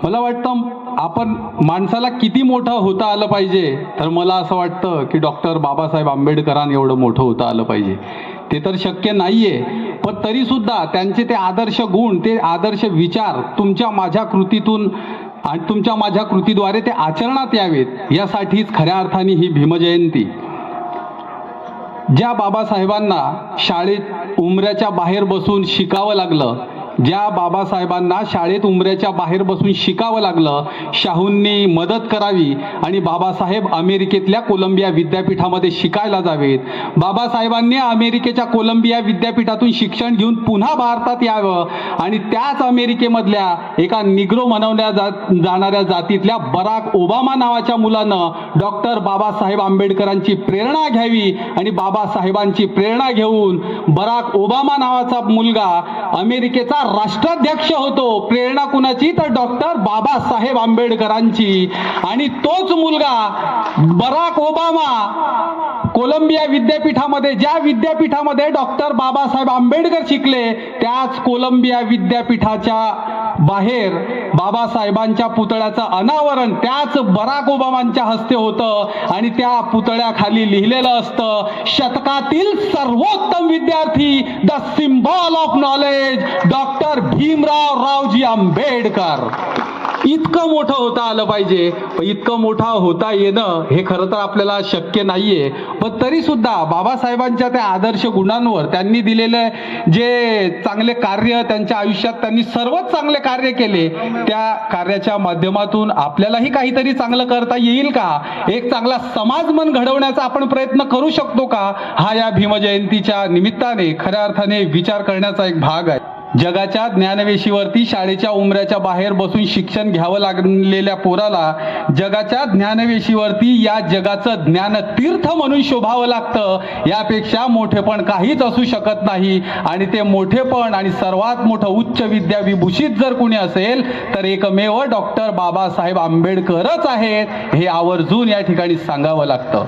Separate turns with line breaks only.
मला वाटतं आपण माणसाला किती मोठं होता आलं पाहिजे, तर मला असं वाटतं की डॉक्टर बाबासाहेब आंबेडकरांनी एवढं मोठं होता आलं पाहिजे. ते तर शक्य नाहीये, पण तरीसुद्धा त्यांचे ते आदर्श गुण, ते आदर्श विचार तुमच्या माझ्या कृतीतून आणि तुमच्या माझ्या कृतीद्वारे ते आचरणात यावेत, यासाठीच खऱ्या अर्थाने ही भीमजयंती. ज्या बाबासाहेबांना शाळेत उंबऱ्याच्या बाहेर बसून शिकावं लागलं, ज्या बाबासाहेबांना शाळेत उंबऱ्याच्या बाहेर बसून शिकावं लागलं, शाहूंनी मदत करावी आणि बाबासाहेब अमेरिकेतल्या कोलंबिया विद्यापीठामध्ये शिकायला जावेत, बाबासाहेबांनी अमेरिकेच्या कोलंबिया विद्यापीठातून शिक्षण घेऊन पुन्हा भारतात यावं आणि त्याच अमेरिकेमधल्या एका निग्रो म्हणवल्या जाणाऱ्या जातीतल्या बराक ओबामा नावाच्या मुलानं डॉक्टर बाबासाहेब आंबेडकरांची प्रेरणा घ्यावी आणि बाबासाहेबांची प्रेरणा घेऊन बराक ओबामा नावाचा मुलगा अमेरिकेचा राष्ट्राध्यक्ष होतो. प्रेरणा कुणाची? तर डॉक्टर बाबासाहेब आंबेडकरांची. आणि तोच मुलगा बराक ओबामा कोलंबिया विद्यापीठामध्ये, ज्या विद्यापीठामध्ये डॉक्टर बाबासाहेब आंबेडकर शिकले, त्याच कोलंबिया विद्यापीठाच्या बाहेर बाबासाहेबांच्या पुतळ्याचं अनावरण त्याच बराक ओबामांच्या हस्ते होतं आणि त्या पुतळ्याखाली लिहिलेलं असतं, शतकातील सर्वोत्तम विद्यार्थी, the symbol of knowledge, doctor Bhimrao Raoji Ambedkar. इतकं मोठं होता आलं पाहिजे. इतकं मोठा होता येणं हे खरं तर आपल्याला शक्य नाहीये, पण तरी सुद्धा बाबासाहेबांच्या त्या आदर्श गुणांवर, त्यांनी दिलेले जे चांगले कार्य, त्यांच्या आयुष्यात त्यांनी सर्वच चांगले कार्य केले, त्या कार्याच्या माध्यमातून आपल्यालाही काहीतरी चांगलं करता येईल का, एक चांगला समाज मन घडवण्याचा आपण प्रयत्न करू शकतो का, हा या भीमजयंतीच्या निमित्ताने खऱ्या अर्थाने विचार करण्याचा एक भाग आहे. जगाच्या ज्ञानवेशीवरती शाळेच्या उंबऱ्याच्या बाहेर बसून शिक्षण घ्यावं लागलेल्या पोराला जगाच्या ज्ञानवेशीवरती या जगाचं ज्ञानतीर्थ म्हणून शोभावं लागतं. यापेक्षा मोठेपण काहीच असू शकत नाही. आणि ते मोठेपण आणि सर्वात मोठं उच्च विद्या विभूषित जर कुणी असेल तर एकमेव डॉक्टर बाबासाहेब आंबेडकरच आहेत, हे आवर्जून या ठिकाणी सांगावं लागतं.